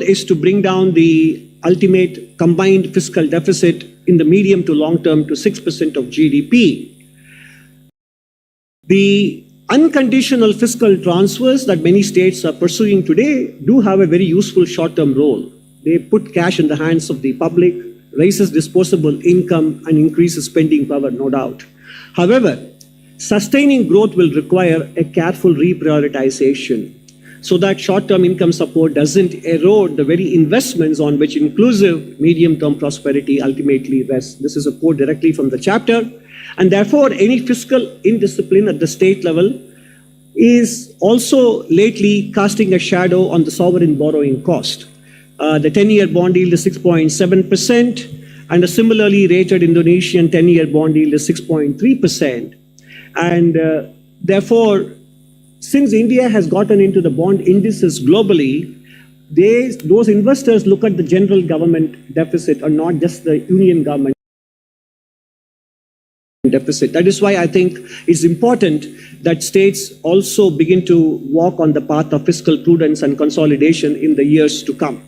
is to bring down the ultimate combined fiscal deficit in the medium to long term to 6% of GDP. The unconditional fiscal transfers that many states are pursuing today do have a very useful short-term role. They put cash in the hands of the public, raises disposable income, and increases spending power, no doubt. However, sustaining growth will require a careful reprioritization so that short-term income support doesn't erode the very investments on which inclusive medium-term prosperity ultimately rests. This is a quote directly from the chapter. And therefore, any fiscal indiscipline at the state level is also lately casting a shadow on the sovereign borrowing cost. The 10-year bond yield is 6.7%, and a similarly rated Indonesian 10-year bond yield is 6.3%. And therefore, since India has gotten into the bond indices globally, those investors look at the general government deficit and not just the union government deficit. That is why I think it's important that states also begin to walk on the path of fiscal prudence and consolidation in the years to come.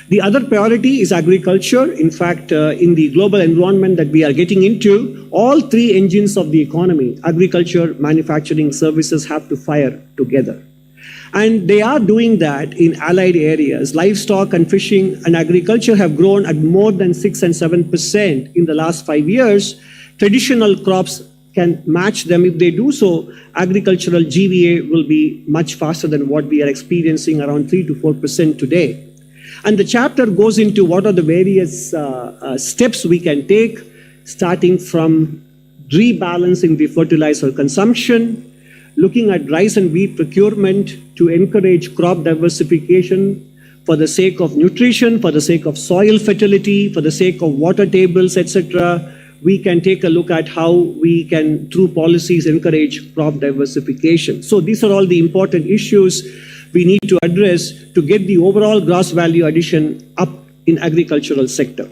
The other priority is agriculture. In fact, in the global environment that we are getting into, all three engines of the economy, agriculture, manufacturing, services, have to fire together. And they are doing that in allied areas. Livestock and fishing and agriculture have grown at more than 6 and 7% in the last 5 years. Traditional crops can match them. If they do so, agricultural GVA will be much faster than what we are experiencing, around 3 to 4% today. And the chapter goes into what are the various steps we can take, starting from rebalancing the fertilizer consumption, looking at rice and wheat procurement to encourage crop diversification for the sake of nutrition, for the sake of soil fertility, for the sake of water tables, etc. We can take a look at how we can, through policies, encourage crop diversification. So these are all the important issues we need to address to get the overall gross value addition up in agricultural sector.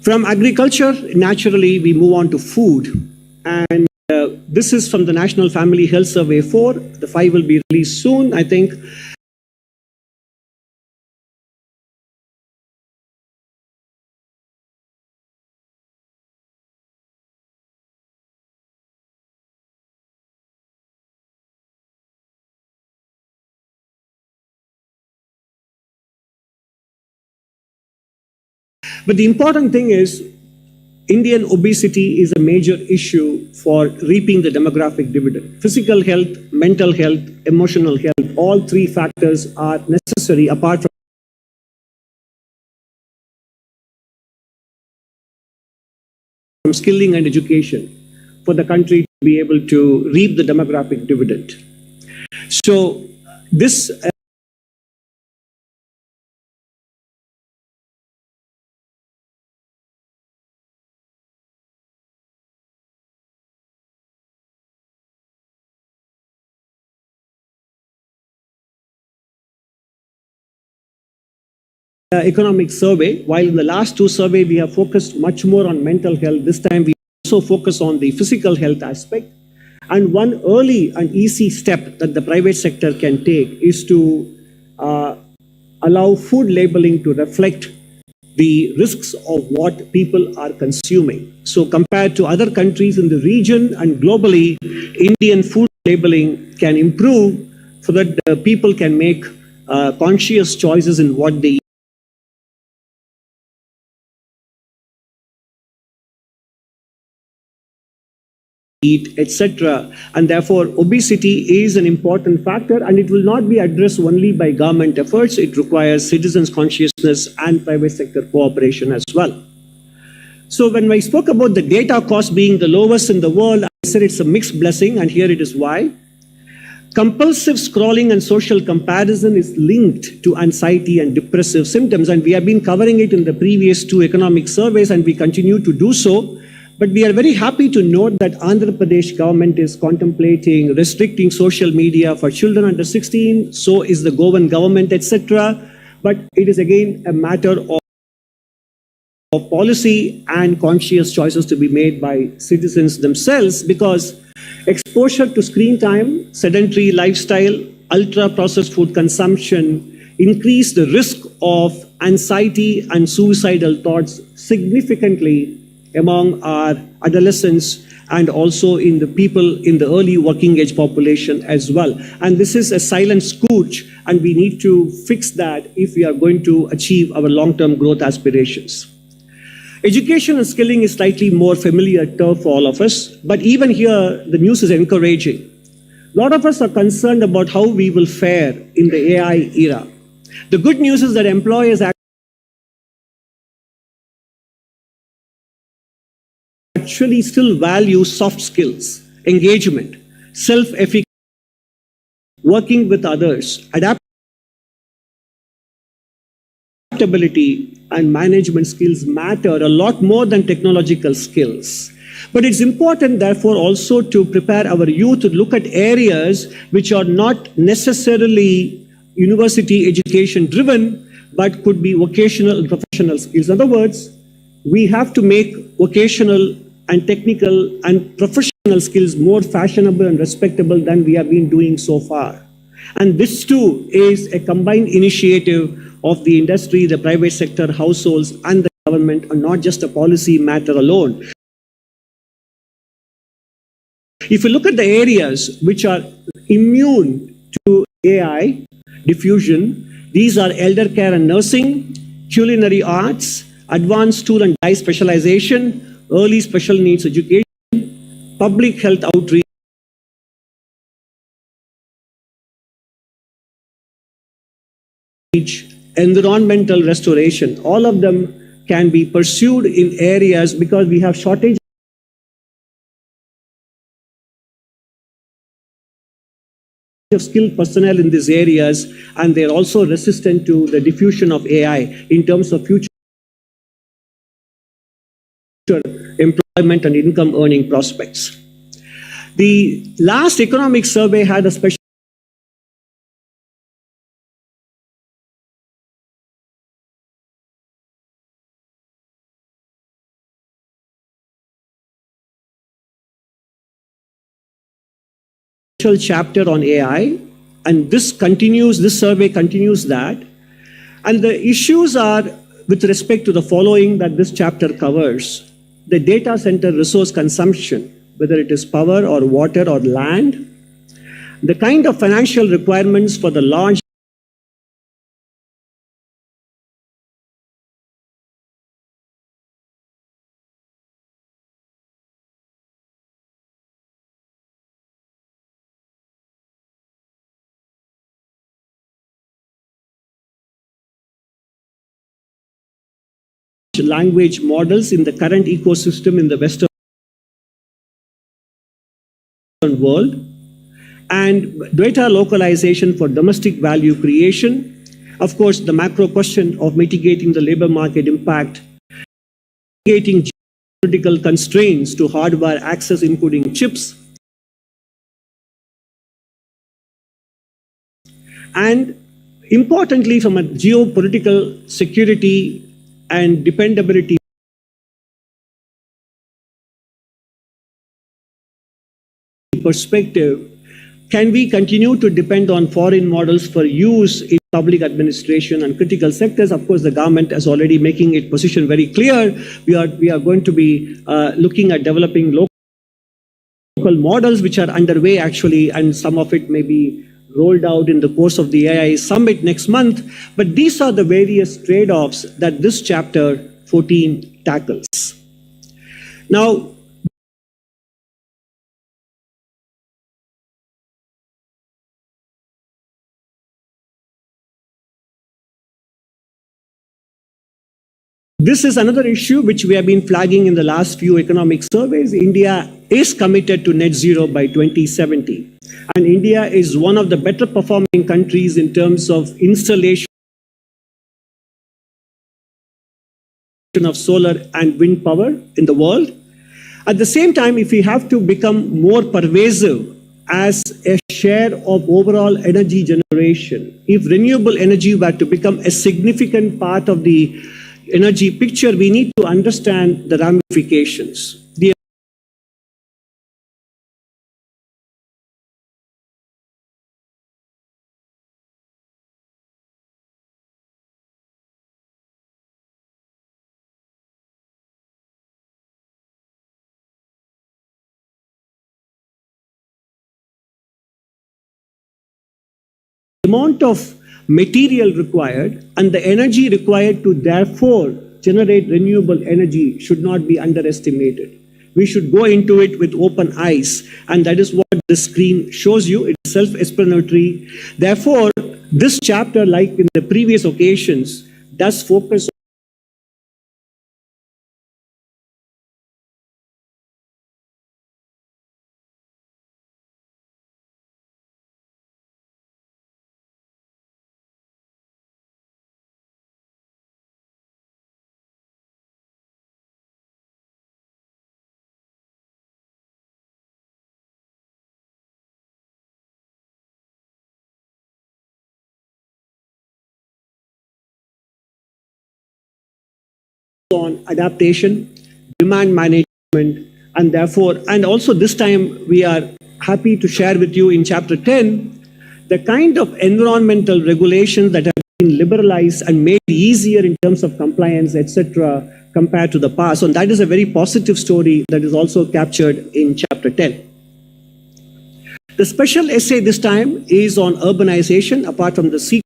From agriculture, naturally, we move on to food. And this is from the National Family Health Survey 4. The 5 will be released soon, I think. But the important thing is, Indian obesity is a major issue for reaping the demographic dividend. Physical health, mental health, emotional health, all three factors are necessary apart from skilling and education for the country to be able to reap the demographic dividend. So this economic survey. While in the last 2 surveys we have focused much more on mental health, this time we also focus on the physical health aspect. And one early and easy step that the private sector can take is to allow food labeling to reflect the risks of what people are consuming. So compared to other countries in the region and globally, Indian food labeling can improve so that people can make conscious choices in what they eat, etc. And therefore, obesity is an important factor, and it will not be addressed only by government efforts. It requires citizens' consciousness and private sector cooperation as well. So when I spoke about the data cost being the lowest in the world, I said it's a mixed blessing, and here it is why. Compulsive scrolling and social comparison is linked to anxiety and depressive symptoms, and we have been covering it in the previous 2 economic surveys, and we continue to do so. But we are very happy to note that Andhra Pradesh government is contemplating restricting social media for children under 16, so is the Goan government, etc. But it is again a matter of policy and conscious choices to be made by citizens themselves, because exposure to screen time, sedentary lifestyle, ultra-processed food consumption increase the risk of anxiety and suicidal thoughts significantly among our adolescents and also in the people in the early working age population as well. And this is a silent scourge, and we need to fix that if we are going to achieve our long-term growth aspirations. Education and skilling is slightly more familiar turf for all of us, but even here, the news is encouraging. A lot of us are concerned about how we will fare in the AI era. The good news is that employers actually still value soft skills, engagement, self-efficacy, working with others, adaptability, and management skills matter a lot more than technological skills. But it's important, therefore, also to prepare our youth to look at areas which are not necessarily university education driven, but could be vocational and professional skills. In other words, we have to make vocational and technical and professional skills more fashionable and respectable than we have been doing so far. And this too is a combined initiative of the industry, the private sector, households, and the government, and not just a policy matter alone. If you look at the areas which are immune to AI diffusion, these are elder care and nursing, culinary arts, advanced tool and die specialization, early special needs education, public health outreach, environmental restoration. All of them can be pursued in areas because we have shortage of skilled personnel in these areas, and they're also resistant to the diffusion of AI in terms of future employment and income earning prospects. The last economic survey had a special chapter on AI, and this survey continues that. And the issues are with respect to the following that this chapter covers: the data center resource consumption, whether it is power or water or land, the kind of financial requirements for the large language models in the current ecosystem in the Western world, and data localization for domestic value creation. Of course, the macro question of mitigating the labor market impact, mitigating geopolitical constraints to hardware access, including chips, and importantly, from a geopolitical security and dependability perspective, can we continue to depend on foreign models for use in public administration and critical sectors? Of course, the government is already making its position very clear. We are going to be looking at developing local models which are underway actually, and some of it may be rolled out in the course of the AI summit next month. But these are the various trade-offs that this chapter 14 tackles. Now, this is another issue which we have been flagging in the last few economic surveys. India is committed to net zero by 2070. And India is one of the better performing countries in terms of installation of solar and wind power in the world. At the same time, if we have to become more pervasive as a share of overall energy generation, if renewable energy were to become a significant part of the energy picture, we need to understand the ramifications. The amount of material required and the energy required to therefore generate renewable energy should not be underestimated. We should go into it with open eyes, and that is what the screen shows you. It's self-explanatory. Therefore, this chapter, like in the previous occasions, does focus on adaptation, demand management, and therefore, and also this time we are happy to share with you in chapter 10 the kind of environmental regulations that have been liberalized and made easier in terms of compliance, etc., compared to the past. And that is a very positive story that is also captured in chapter 10. The special essay this time is on urbanization, apart from the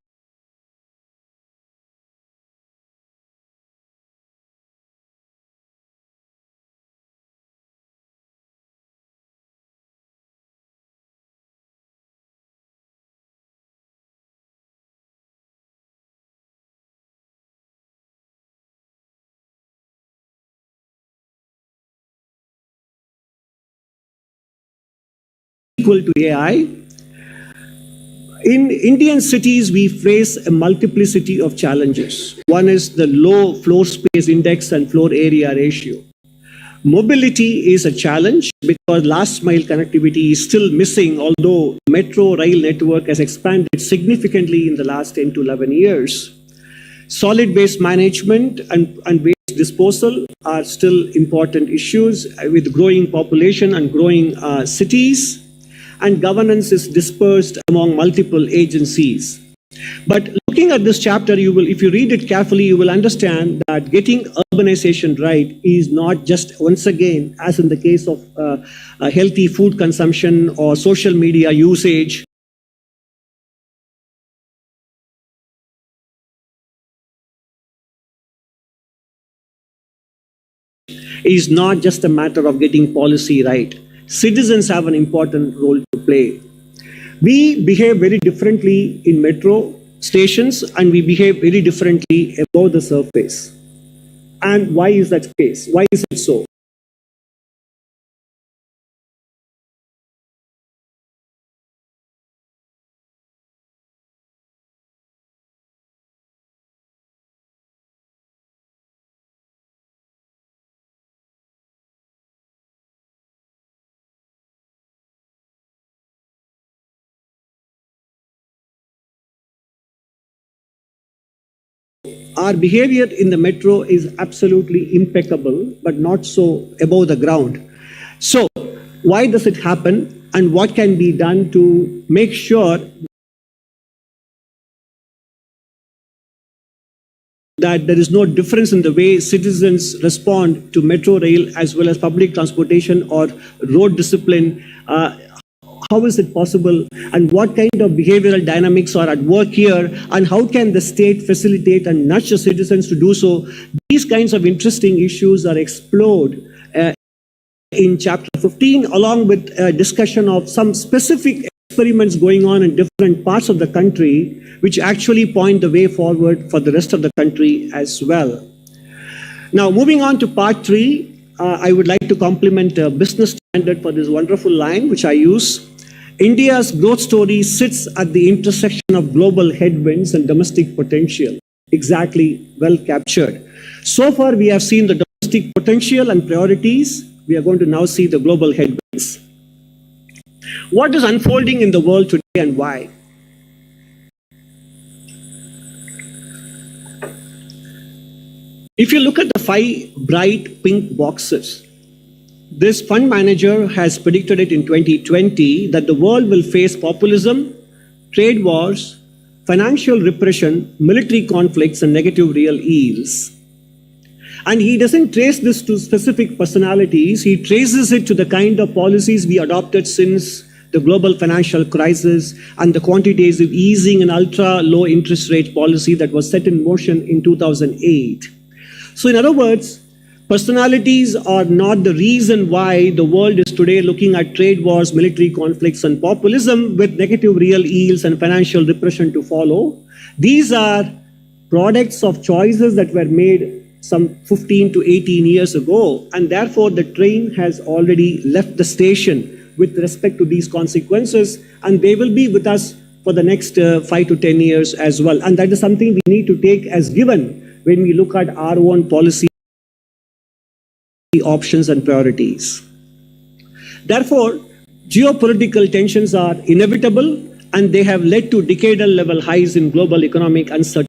equal to AI. In Indian cities, we face a multiplicity of challenges. One is the low floor space index and floor area ratio. Mobility is a challenge because last mile connectivity is still missing, although metro rail network has expanded significantly in the last 10 to 11 years. Solid waste management and waste disposal are still important issues with growing population and growing cities, and governance is dispersed among multiple agencies. But looking at this chapter, if you read it carefully, you will understand that getting urbanization right is not just, once again, as in the case of healthy food consumption or social media usage, is not just a matter of getting policy right. Citizens have an important role to play. We behave very differently in metro stations and we behave very differently above the surface. And why is that case? Why is it so? Our behavior in the metro is absolutely impeccable, but not so above the ground. So, why does it happen, and what can be done to make sure that there is no difference in the way citizens respond to metro rail as well as public transportation or road discipline? How is it possible, and what kind of behavioral dynamics are at work here, and how can the state facilitate and nudge the citizens to do so? These kinds of interesting issues are explored in chapter 15, along with a discussion of some specific experiments going on in different parts of the country, which actually point the way forward for the rest of the country as well. Now, moving on to part 3, I would like to compliment Business Standard for this wonderful line, which I use. India's growth story sits at the intersection of global headwinds and domestic potential. Exactly, well captured. So far, we have seen the domestic potential and priorities. We are going to now see the global headwinds. What is unfolding in the world today and why? If you look at the 5 bright pink boxes, this fund manager has predicted it in 2020 that the world will face populism, trade wars, financial repression, military conflicts, and negative real yields. And he doesn't trace this to specific personalities, he traces it to the kind of policies we adopted since the global financial crisis, and the quantitative easing and ultra-low interest rate policy that was set in motion in 2008. So in other words, personalities are not the reason why the world is today looking at trade wars, military conflicts, and populism with negative real yields and financial repression to follow. These are products of choices that were made some 15 to 18 years ago, and therefore the train has already left the station with respect to these consequences, and they will be with us for the next 5 to 10 years as well. And that is something we need to take as given when we look at our own policy options and priorities. Therefore, geopolitical tensions are inevitable, and they have led to decadal level highs in global economic uncertainty.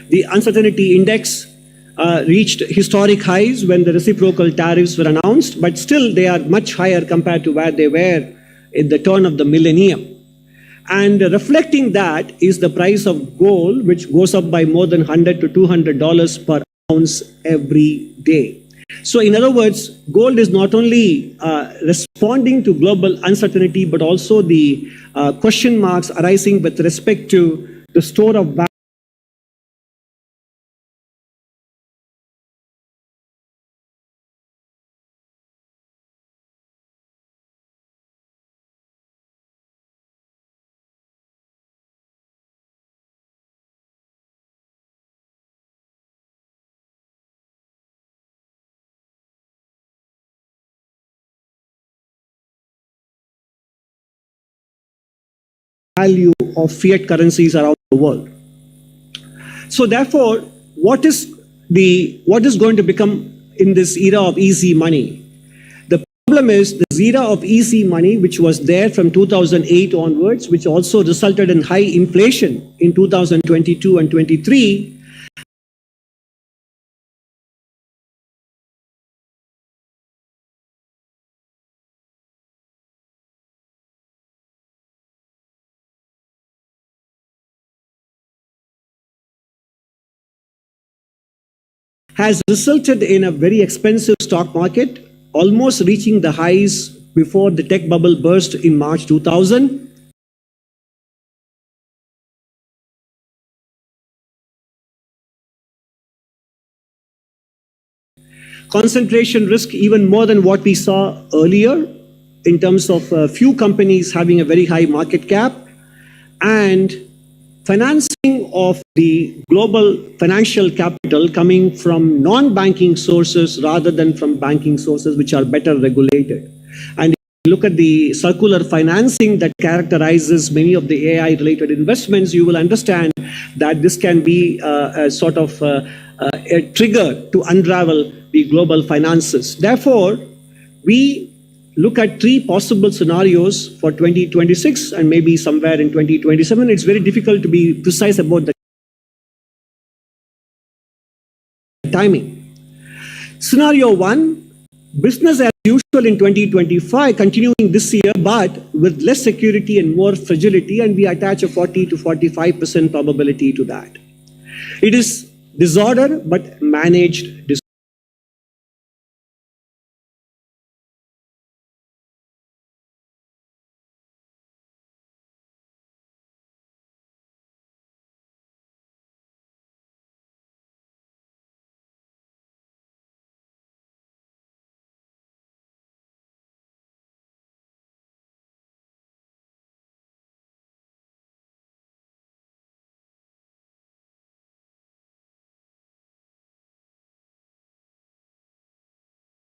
The uncertainty index reached historic highs when the reciprocal tariffs were announced, but still they are much higher compared to where they were at the turn of the millennium. And reflecting that is the price of gold, which goes up by more than $100 to $200 per ounce every day. So in other words, gold is not only responding to global uncertainty, but also the question marks arising with respect to the store of value of fiat currencies around the world. So therefore, what is going to become in this era of easy money? The problem is this era of easy money, which was there from 2008 onwards, which also resulted in high inflation in 2022 and 23, has resulted in a very expensive stock market, almost reaching the highs before the tech bubble burst in March 2000. Concentration risk even more than what we saw earlier in terms of few companies having a very high market cap, and financing of the global financial capital coming from non-banking sources rather than from banking sources which are better regulated. And if you look at the circular financing that characterizes many of the AI-related investments, you will understand that this can be a sort of a trigger to unravel the global finances. Therefore, we look at three possible scenarios for 2026 and maybe somewhere in 2027. It's very difficult to be precise about the timing. Scenario one, business as usual in 2025, continuing this year, but with less security and more fragility, and we attach a 40 to 45% probability to that. It is disorder, but managed disorder.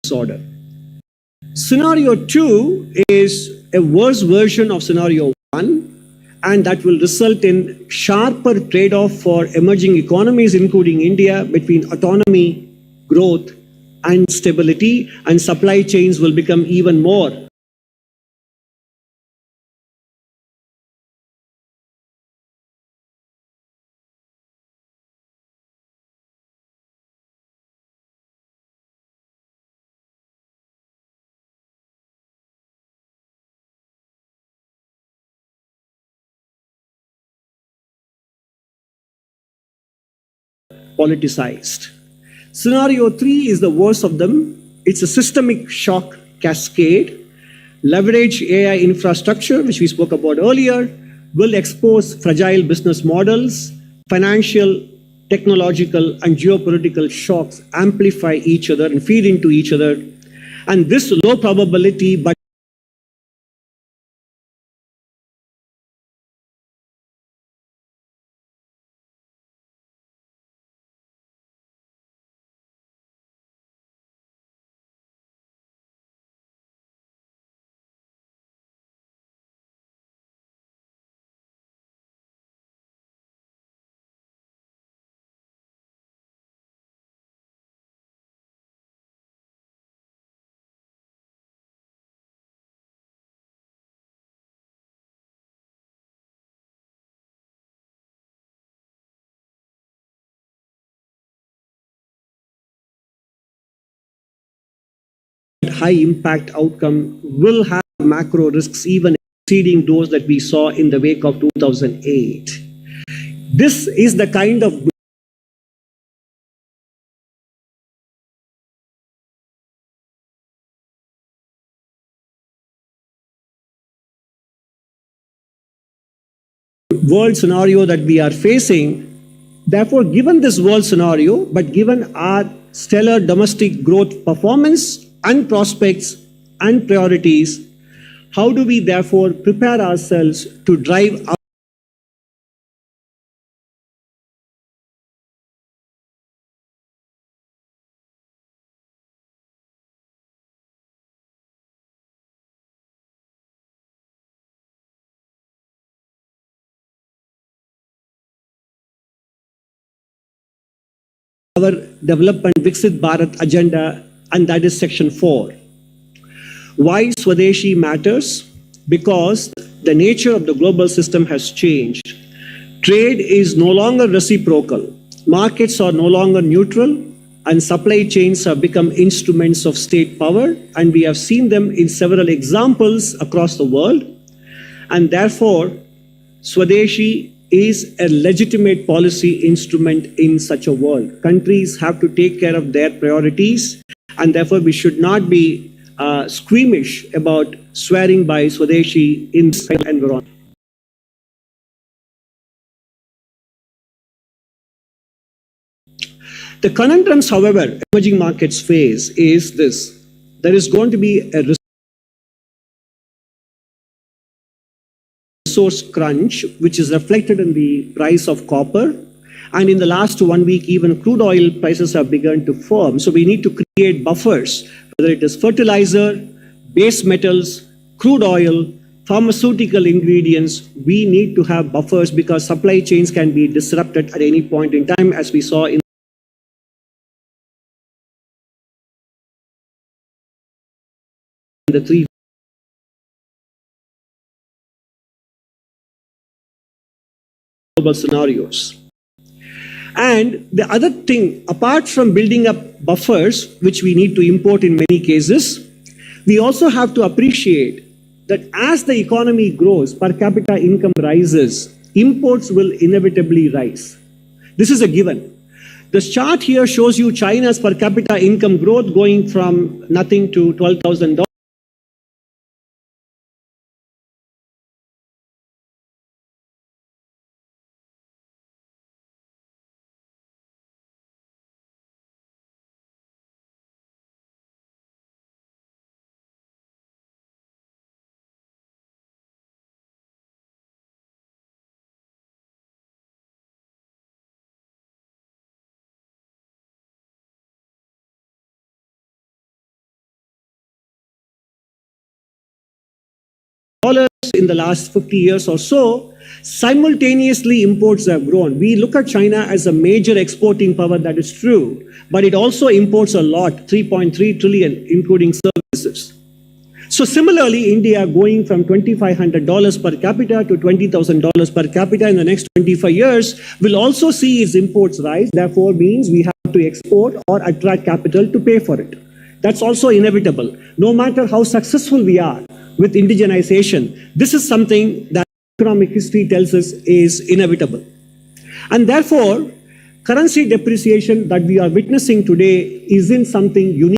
Disorder. Scenario two is a worse version of scenario one, and that will result in sharper trade-off for emerging economies, including India, between autonomy, growth, and stability, and supply chains will become even more politicized. Scenario 3 is the worst of them. It's a systemic shock cascade. Leverage AI infrastructure, which we spoke about earlier, will expose fragile business models. Financial, technological, and geopolitical shocks amplify each other and feed into each other. And this low probability but high impact outcome will have macro risks even exceeding those that we saw in the wake of 2008. This is the kind of world scenario that we are facing. Therefore, given this world scenario, but given our stellar domestic growth performance and prospects and priorities, how do we therefore prepare ourselves to drive our development Viksit Bharat agenda, and that is section 4. Why Swadeshi matters? Because the nature of the global system has changed. Trade is no longer reciprocal. Markets are no longer neutral, and supply chains have become instruments of state power, and we have seen them in several examples across the world. And therefore, Swadeshi is a legitimate policy instrument in such a world. Countries have to take care of their priorities, and therefore we should not be squeamish about swearing by Swadeshi in this environment. The conundrums, however, emerging markets face is this. There is going to be a resource crunch, which is reflected in the price of copper. And in the last 1 week, even crude oil prices have begun to firm. So we need to create buffers, whether it is fertilizer, base metals, crude oil, pharmaceutical ingredients. We need to have buffers because supply chains can be disrupted at any point in time, as we saw in the 3 global scenarios. And the other thing, apart from building up buffers, which we need to import in many cases, we also have to appreciate that as the economy grows, per capita income rises, imports will inevitably rise. This is a given. This chart here shows you China's per capita income growth going from nothing to $12,000. In the last 50 years or so, simultaneously imports have grown. We look at China as a major exporting power, that is true, but it also imports a lot, 3.3 trillion, including services. So similarly, India going from $2,500 per capita to $20,000 per capita in the next 25 years will also see its imports rise. Therefore, means we have to export or attract capital to pay for it. That's also inevitable. No matter how successful we are with indigenization, this is something that economic history tells us is inevitable. And therefore, currency depreciation that we are witnessing today isn't something unique